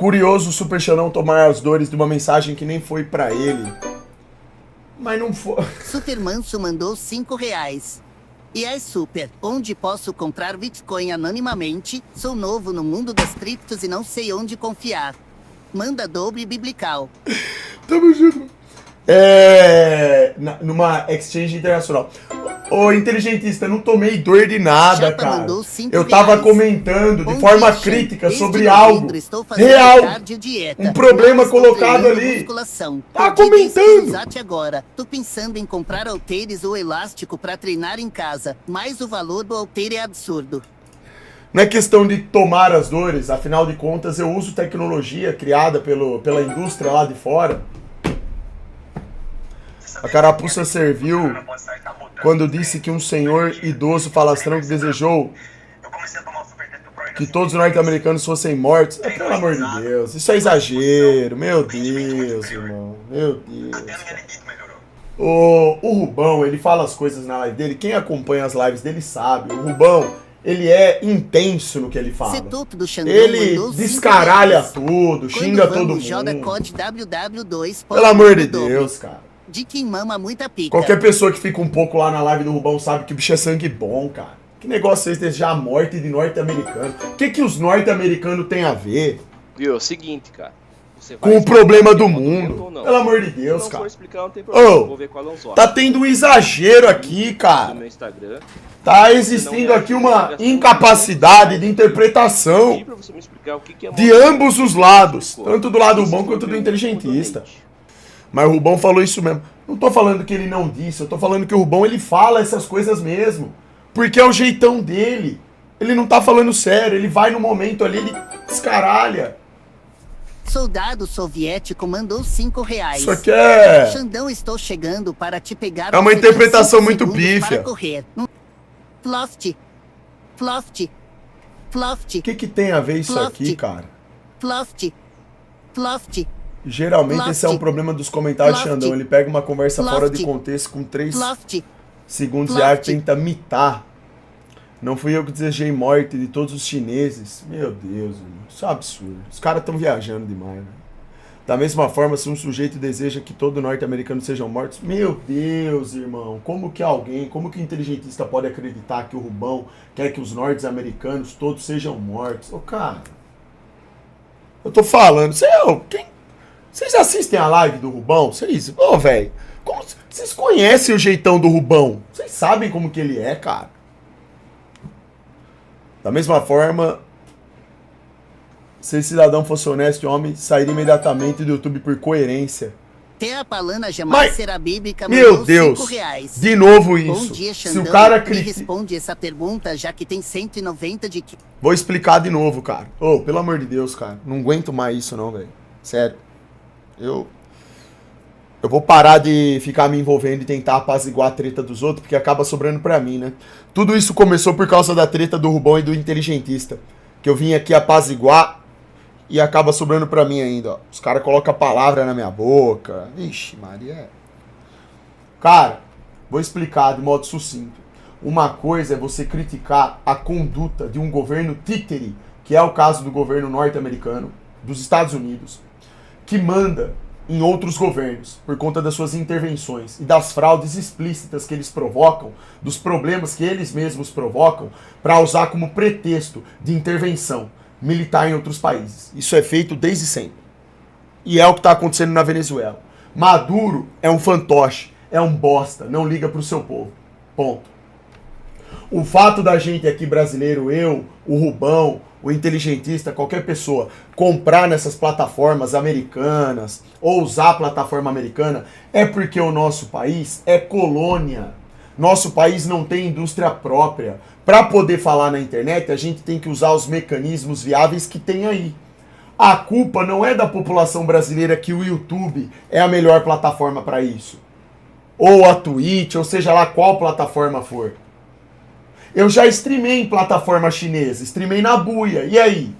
Curioso o Super Xanão tomar as dores de uma mensagem que nem foi pra ele. Mas não foi. Super Manso mandou R$5. E aí, Super, onde posso comprar Bitcoin anonimamente? Sou novo no mundo das criptos e não sei onde confiar. Manda dobre biblical. Tamo junto. Numa exchange internacional. Ô, inteligentista, não tomei dor de nada, Chapa cara. mandou R$5. Eu tava comentando de Bom forma dia, crítica desde sobre novembro algo estou fazendo real. cardiodieta. Um problema Não estou colocado treinando ali. musculação. Tá Perdi 10 comentando. quilos até agora. Tô pensando em comprar halteres ou elástico pra treinar em casa, mas o valor do halter é absurdo. Não é questão de tomar as dores, afinal de contas eu uso tecnologia criada pela indústria lá de fora. A carapuça serviu quando disse que um senhor idoso falastrão que desejou que todos os norte-americanos fossem mortos. Pelo amor de Deus, isso é exagero, meu Deus, irmão, meu Deus. O Rubão, ele fala as coisas na live dele, quem acompanha as lives dele sabe, o Rubão, ele é intenso no que ele fala. Ele descaralha tudo, xinga todo mundo. Pelo amor de Deus, cara. De quem mama muita pica. Qualquer pessoa que fica um pouco lá na live do Rubão sabe que o bicho é sangue bom, cara. Que negócio é esse desejar a morte de norte-americano? O que os norte-americanos têm a ver? Viu, é o seguinte, cara. Você com o problema do mundo. Pelo amor de Deus, cara. Explicar, não tem problema. Vou ver qual é o tá tendo um exagero aqui, cara. No meu Instagram. Tá existindo aqui uma incapacidade de interpretação de ambos os lados. Tanto do lado bom quanto do inteligentista. Mas o Rubão falou isso mesmo. Não tô falando que ele não disse, eu tô falando que o Rubão ele fala essas coisas mesmo. Porque é o jeitão dele. Ele não tá falando sério, ele vai no momento ali, ele descaralha. Soldado soviético mandou R$5. Isso aqui é... Xandão, estou chegando para te pegar. É uma interpretação muito pífia. Ploft. Ploft. Ploft. O que tem a ver isso aqui, cara? Ploft. Ploft. Geralmente esse é um problema dos comentários de Xandão. Ele pega uma conversa fora de contexto com 3 segundos de ar e tenta mitar. Não fui eu que desejei morte de todos os chineses. Meu Deus, irmão. Isso é um absurdo. Os caras estão viajando demais, né? Da mesma forma, se um sujeito deseja que todo norte-americano sejam mortos, meu Deus, irmão, como que o inteligentista pode acreditar que o Rubão quer que os norte-americanos todos sejam mortos? Ô, cara, eu tô falando, vocês assistem a live do Rubão? Velho, vocês conhecem o jeitão do Rubão? Vocês sabem como que ele é, cara? Da mesma forma, se esse cidadão fosse honesto e homem, sairia imediatamente do YouTube por coerência. A palana jamais será bíblica, meu Deus, R$5. De novo isso. Bom dia, Xandão. Se o cara me responde essa pergunta, já que tem 190 de... Vou explicar de novo, cara. Pelo amor de Deus, cara. Não aguento mais isso não, velho. Sério. Eu vou parar de ficar me envolvendo e tentar apaziguar a treta dos outros, porque acaba sobrando pra mim, né? Tudo isso começou por causa da treta do Rubão e do inteligentista. Que eu vim aqui apaziguar e acaba sobrando pra mim ainda, ó. Os caras colocam a palavra na minha boca. Ixi, Maria. Cara, vou explicar de modo sucinto. Uma coisa é você criticar a conduta de um governo títere, que é o caso do governo norte-americano, dos Estados Unidos, que manda em outros governos, por conta das suas intervenções e das fraudes explícitas que eles provocam, dos problemas que eles mesmos provocam, para usar como pretexto de intervenção militar em outros países. Isso é feito desde sempre. E é o que está acontecendo na Venezuela. Maduro é um fantoche, é um bosta, não liga pro seu povo. Ponto. O fato da gente aqui brasileiro, eu, o Rubão, o inteligentista, qualquer pessoa, comprar nessas plataformas americanas ou usar a plataforma americana é porque o nosso país é colônia. Nosso país não tem indústria própria. Para poder falar na internet, a gente tem que usar os mecanismos viáveis que tem aí. A culpa não é da população brasileira que o YouTube é a melhor plataforma para isso. Ou a Twitch, ou seja lá qual plataforma for. Eu já streamei em plataforma chinesa, streamei na Buia, e aí?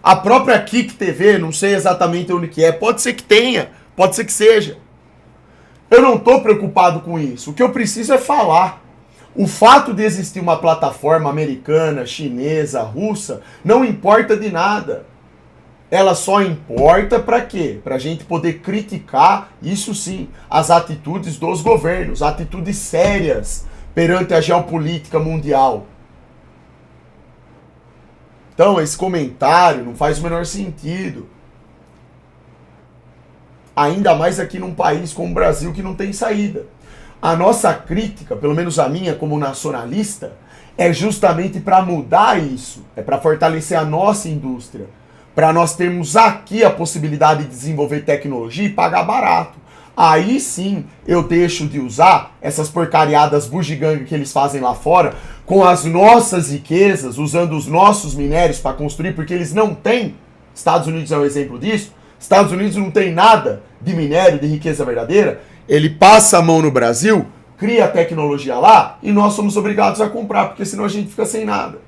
A própria Kik TV, não sei exatamente onde que é, pode ser que tenha, pode ser que seja. Eu não tô preocupado com isso, o que eu preciso é falar. O fato de existir uma plataforma americana, chinesa, russa, não importa de nada. Ela só importa para quê? Para a gente poder criticar, isso sim, as atitudes dos governos, atitudes sérias perante a geopolítica mundial. Então, esse comentário não faz o menor sentido. Ainda mais aqui num país como o Brasil que não tem saída. A nossa crítica, pelo menos a minha como nacionalista, é justamente para mudar isso, é para fortalecer a nossa indústria, para nós termos aqui a possibilidade de desenvolver tecnologia e pagar barato. Aí sim eu deixo de usar essas porcariadas bugigangas que eles fazem lá fora, com as nossas riquezas, usando os nossos minérios para construir, porque eles não têm. Estados Unidos é um exemplo disso. Estados Unidos não tem nada de minério, de riqueza verdadeira. Ele passa a mão no Brasil, cria a tecnologia lá e nós somos obrigados a comprar, porque senão a gente fica sem nada.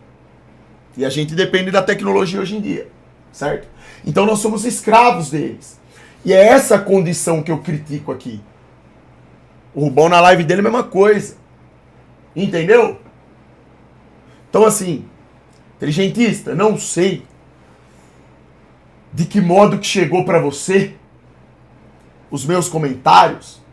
E a gente depende da tecnologia hoje em dia, certo? Então nós somos escravos deles. E é essa condição que eu critico aqui. O Rubão na live dele é a mesma coisa. Entendeu? Então assim, inteligentista, não sei de que modo que chegou para você os meus comentários.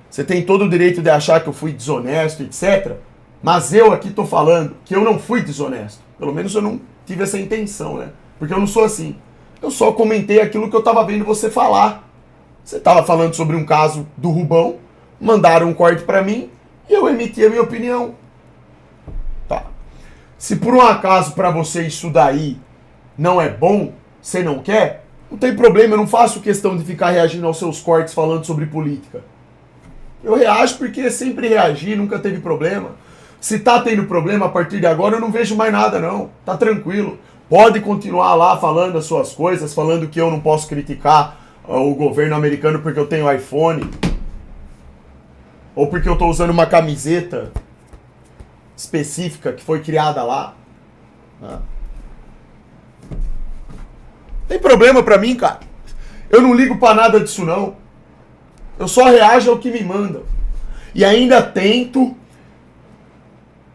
Você tem todo o direito de achar que eu fui desonesto, etc. Mas eu aqui tô falando que eu não fui desonesto. Pelo menos eu não tive essa intenção, né? Porque eu não sou assim. Eu só comentei aquilo que eu tava vendo você falar. Você tava falando sobre um caso do Rubão, mandaram um corte pra mim e eu emiti a minha opinião. Tá. Se por um acaso pra você isso daí não é bom, você não quer, não tem problema, eu não faço questão de ficar reagindo aos seus cortes falando sobre política. Eu reajo porque sempre reagi, nunca teve problema. Se tá tendo problema a partir de agora, eu não vejo mais nada não. Tá tranquilo. Pode continuar lá falando as suas coisas, falando que eu não posso criticar o governo americano porque eu tenho iPhone. Ou porque eu tô usando uma camiseta específica que foi criada lá. Tem problema pra mim, cara. Eu não ligo pra nada disso não. Eu só reajo ao que me mandam. E ainda tento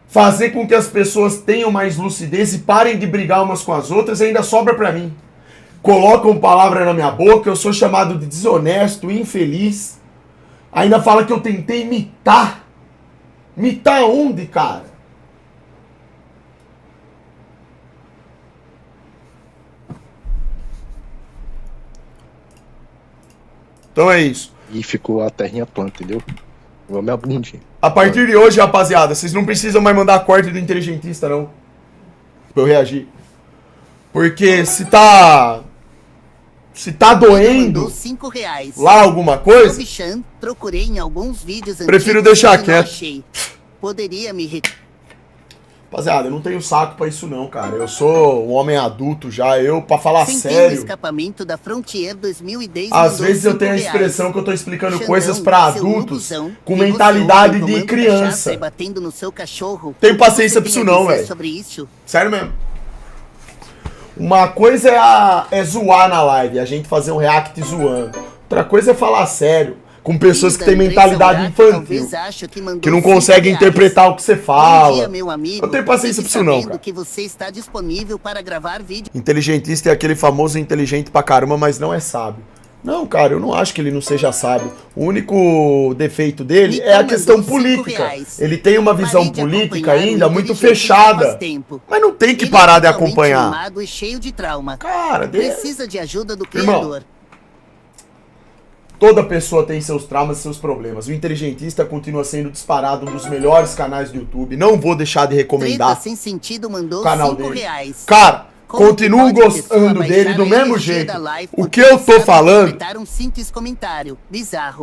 fazer com que as pessoas tenham mais lucidez e parem de brigar umas com as outras e ainda sobra pra mim. Colocam palavra na minha boca, eu sou chamado de desonesto, infeliz. Ainda fala que eu tentei imitar. Imitar onde, cara? Então é isso. E ficou a terrinha plana, entendeu? Vou me abundir. A partir de hoje, rapaziada, vocês não precisam mais mandar corte do inteligentista, não. Pra eu reagir. Porque se tá doendo R$5 lá alguma coisa, Bichan, procurei em alguns vídeos prefiro antigos deixar e não quieto. achei. Poderia me rapaziada, eu não tenho saco pra isso não, cara. Eu sou um homem adulto já, pra falar Sentei sério. no escapamento da Frontier 2010. Às vezes eu tenho a expressão que eu tô explicando coisas pra adultos com mentalidade de criança. Batendo no seu cachorro. Tenho paciência pra isso não, velho. Sério mesmo. Uma coisa é zoar na live, a gente fazer um react zoando. Outra coisa é falar sério, com pessoas que têm mentalidade infantil, que não conseguem interpretar o que você fala. Eu tenho paciência pra isso não, cara. Que você está disponível para gravar vídeo. Inteligentista é aquele famoso inteligente pra caramba, mas não é sábio. Não, cara, eu não acho que ele não seja sábio. O único defeito dele é a questão política. Ele tem uma visão política ainda muito fechada. Mas não tem que parar de acompanhar. E cheio de trauma. Cara, precisa de ajuda do criador. Irmão, toda pessoa tem seus traumas e seus problemas. O Inteligentista continua sendo disparado um dos melhores canais do YouTube. Não vou deixar de recomendar Sem sentido mandou o canal R$5. dele. Cara, continuo gostando dele do mesmo jeito. O que eu tô falando...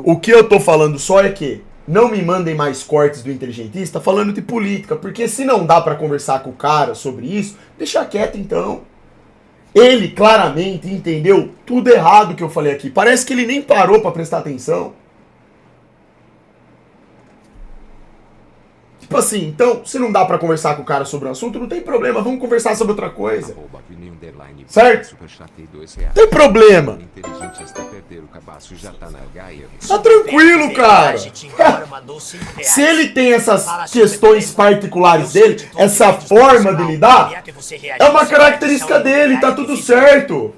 O que eu tô falando só é que não me mandem mais cortes do Inteligentista falando de política. Porque se não dá pra conversar com o cara sobre isso, deixa quieto então. Ele claramente entendeu tudo errado que eu falei aqui. Parece que ele nem parou pra prestar atenção. Tipo assim, então, se não dá pra conversar com o cara sobre o assunto, não tem problema, vamos conversar sobre outra coisa. Certo? Não tem problema. Tá tranquilo, cara. Se ele tem essas questões particulares dele, essa forma de lidar, é uma característica dele, tá tudo certo.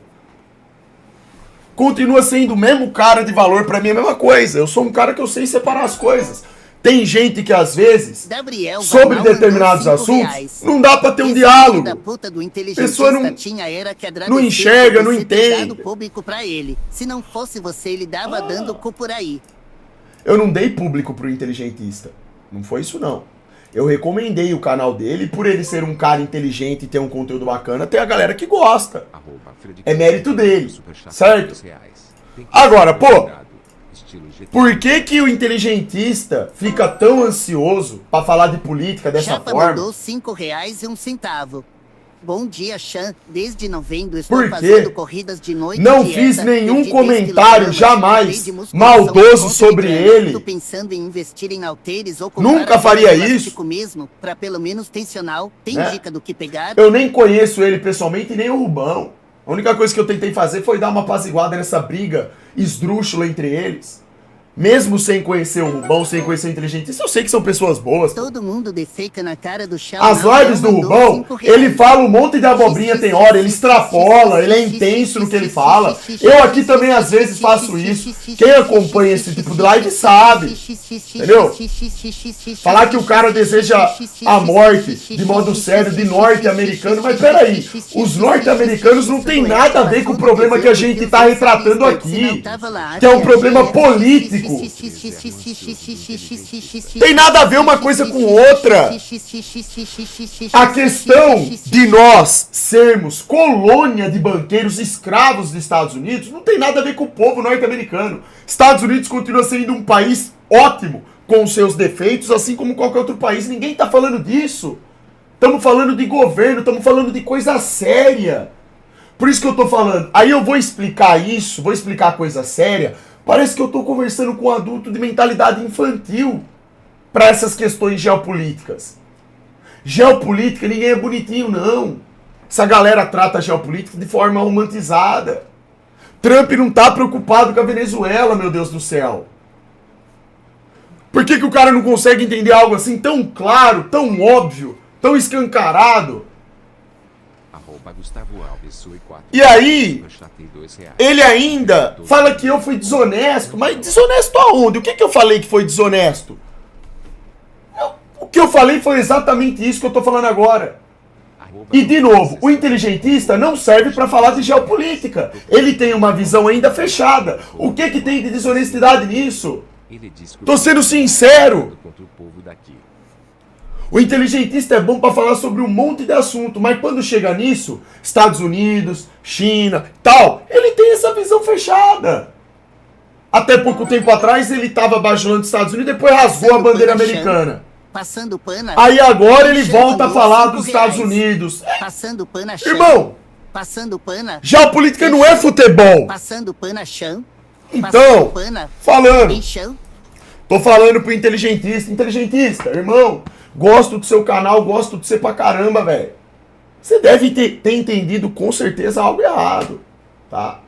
Continua sendo o mesmo cara de valor, pra mim é a mesma coisa. Eu sou um cara que eu sei separar as coisas. Tem gente que às vezes, Gabriel sobre Vanal determinados mandou R$ 5 assuntos, não dá pra ter um Esse diálogo. filho da puta do A inteligentista pessoa não, tinha era que não agradecer enxerga, por não você ter dado entende. público pra ele. Se não fosse você, ele dava dando cu por aí. Eu não dei público pro inteligentista. Não foi isso, não. Eu recomendei o canal dele, por ele ser um cara inteligente e ter um conteúdo bacana, tem a galera que gosta. É mérito dele, certo? Agora, pô, por que o inteligentista fica tão ansioso pra falar de política dessa Chapa forma? mandou R$5,01. Bom dia, Chan. Desde novembro estou Por quê? fazendo corridas de noite. Não dieta, fiz nenhum perdi 10 comentário quilogramas, jamais parei de musculação, maldoso conta sobre de grana. ele. Tô pensando em investir em halteres ou comprar Nunca aquele faria elástico isso. mesmo, pra pelo menos tensional. Tem Né? dica do que pegar? Eu nem conheço ele pessoalmente e nem o Rubão. A única coisa que eu tentei fazer foi dar uma apaziguada nessa briga esdrúxula entre eles. Mesmo sem conhecer o Rubão, sem conhecer o inteligentista, eu sei que são pessoas boas. Todo mundo defeca na cara do chão. As lives do Rubão, ele fala um monte de abobrinha, tem hora, ele extrapola, ele é intenso no que ele fala. Eu aqui também às vezes faço isso. Quem acompanha esse tipo de live sabe. Entendeu? Falar que o cara deseja a morte de modo sério de norte-americano, mas peraí, os norte-americanos não tem nada a ver com o problema que a gente tá retratando aqui, que é um problema político. Tem nada a ver uma coisa com outra. A questão de nós sermos colônia de banqueiros escravos dos Estados Unidos não tem nada a ver com o povo norte-americano. Estados Unidos continua sendo um país ótimo, com seus defeitos, assim como qualquer outro país. Ninguém tá falando disso. Estamos falando de governo, estamos falando de coisa séria. Por isso que eu tô falando. Aí eu vou explicar isso, vou explicar coisa séria. Parece que eu tô conversando com um adulto de mentalidade infantil para essas questões geopolíticas. Geopolítica, ninguém é bonitinho, não. Essa galera trata a geopolítica de forma romantizada. Trump não tá preocupado com a Venezuela, meu Deus do céu. Por que o cara não consegue entender algo assim tão claro, tão óbvio, tão escancarado? E aí, ele ainda fala que eu fui desonesto. Mas desonesto aonde? O que eu falei que foi desonesto? O que eu falei foi exatamente isso que eu tô falando agora. E de novo, o inteligentista não serve para falar de geopolítica. Ele tem uma visão ainda fechada. O que tem de desonestidade nisso? Tô sendo sincero. O inteligentista é bom para falar sobre um monte de assunto, mas quando chega nisso, Estados Unidos, China, tal, ele tem essa visão fechada. Até pouco tempo atrás ele estava bajulando os Estados Unidos, depois rasgou a bandeira americana. Passando pano. Aí agora ele volta a falar dos Estados Unidos. Passando pano a Irmão, passando pano. geopolítica não é futebol. Passando pano a chão. Então, falando. Tô falando pro inteligentista. Inteligentista, irmão, gosto do seu canal, gosto de você pra caramba, velho. Você deve ter entendido com certeza algo errado, tá?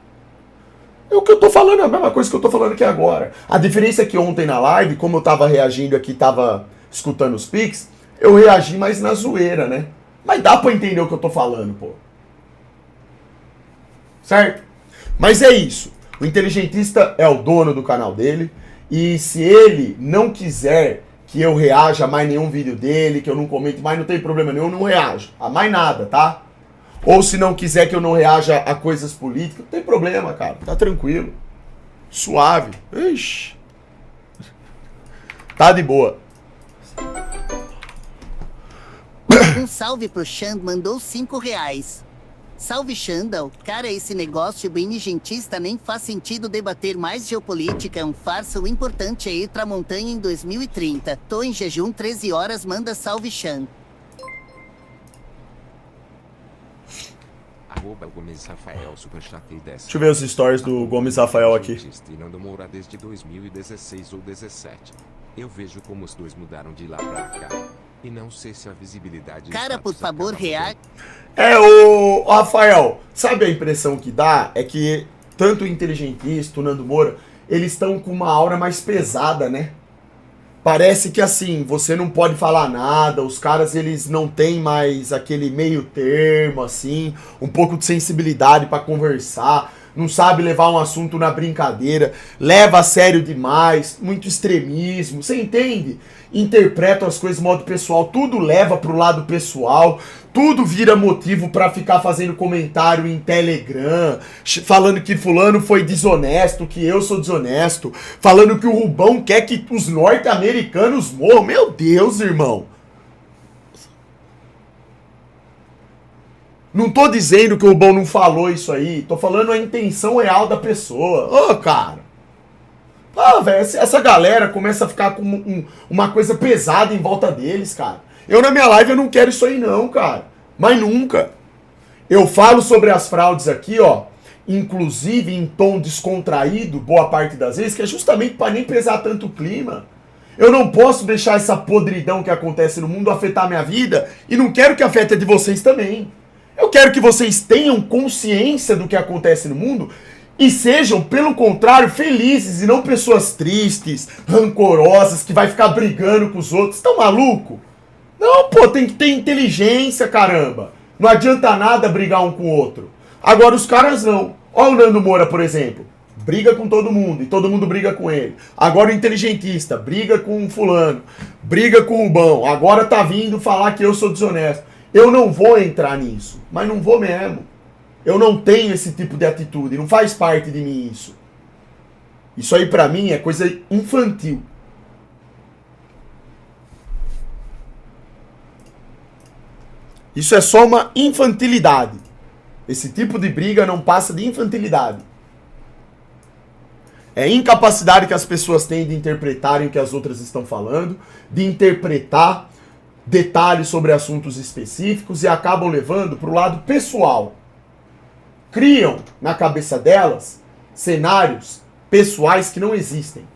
É o que eu tô falando, é a mesma coisa que eu tô falando aqui agora. A diferença é que ontem na live, como eu tava reagindo aqui, tava escutando os pics, eu reagi mais na zoeira, né? Mas dá pra entender o que eu tô falando, pô. Certo? Mas é isso. O inteligentista é o dono do canal dele. E se ele não quiser que eu reaja a mais nenhum vídeo dele, que eu não comente mais, não tem problema nenhum, eu não reajo a mais nada, tá? Ou se não quiser que eu não reaja a coisas políticas, não tem problema, cara. Tá tranquilo. Suave. Ixi. Tá de boa. Um salve pro Xand, mandou R$5. Salve Xandal, cara, esse negócio benigentista nem faz sentido debater mais geopolítica, é um farsa, o importante é ir pra montanha em 2030. Tô em jejum 13 horas, manda salve Xand. Gomes Rafael, superchatei 10. Deixa eu ver os stories do Gomes Rafael aqui. Não Moura desde 2016 ou 17. Eu vejo como os dois mudaram de lá pra cá. E não sei se a visibilidade... Cara, por favor, reage. Ô Rafael, sabe a impressão que dá? É que tanto o Inteligentista, o Nando Moura, eles estão com uma aura mais pesada, né? Parece que assim, você não pode falar nada, os caras eles não têm mais aquele meio termo, assim, um pouco de sensibilidade pra conversar, não sabe levar um assunto na brincadeira, leva a sério demais, muito extremismo, você entende? Interpreta as coisas de modo pessoal, tudo leva pro lado pessoal, tudo vira motivo pra ficar fazendo comentário em Telegram, falando que fulano foi desonesto, que eu sou desonesto, falando que o Rubão quer que os norte-americanos morram. Meu Deus, irmão. Não tô dizendo que o Rubão não falou isso aí, tô falando a intenção real da pessoa. Ô, cara. Ah, velho, essa galera começa a ficar com uma coisa pesada em volta deles, cara. Eu na minha live eu não quero isso aí não, cara. Mas nunca. Eu falo sobre as fraudes aqui, ó, inclusive em tom descontraído, boa parte das vezes, que é justamente para nem pesar tanto o clima. Eu não posso deixar essa podridão que acontece no mundo afetar a minha vida e não quero que afete a de vocês também. Eu quero que vocês tenham consciência do que acontece no mundo e sejam, pelo contrário, felizes e não pessoas tristes, rancorosas, que vai ficar brigando com os outros. Estão maluco? Não, pô, tem que ter inteligência, caramba. Não adianta nada brigar um com o outro. Agora os caras não. Olha o Nando Moura, por exemplo. Briga com todo mundo e todo mundo briga com ele. Agora o Inteligentista briga com o fulano, briga com o Rubão. Agora tá vindo falar que eu sou desonesto. Eu não vou entrar nisso, mas não vou mesmo. Eu não tenho esse tipo de atitude, não faz parte de mim isso. Isso aí pra mim é coisa infantil. Isso é só uma infantilidade. Esse tipo de briga não passa de infantilidade. É incapacidade que as pessoas têm de interpretarem o que as outras estão falando, de interpretar detalhes sobre assuntos específicos e acabam levando para o lado pessoal. Criam na cabeça delas cenários pessoais que não existem.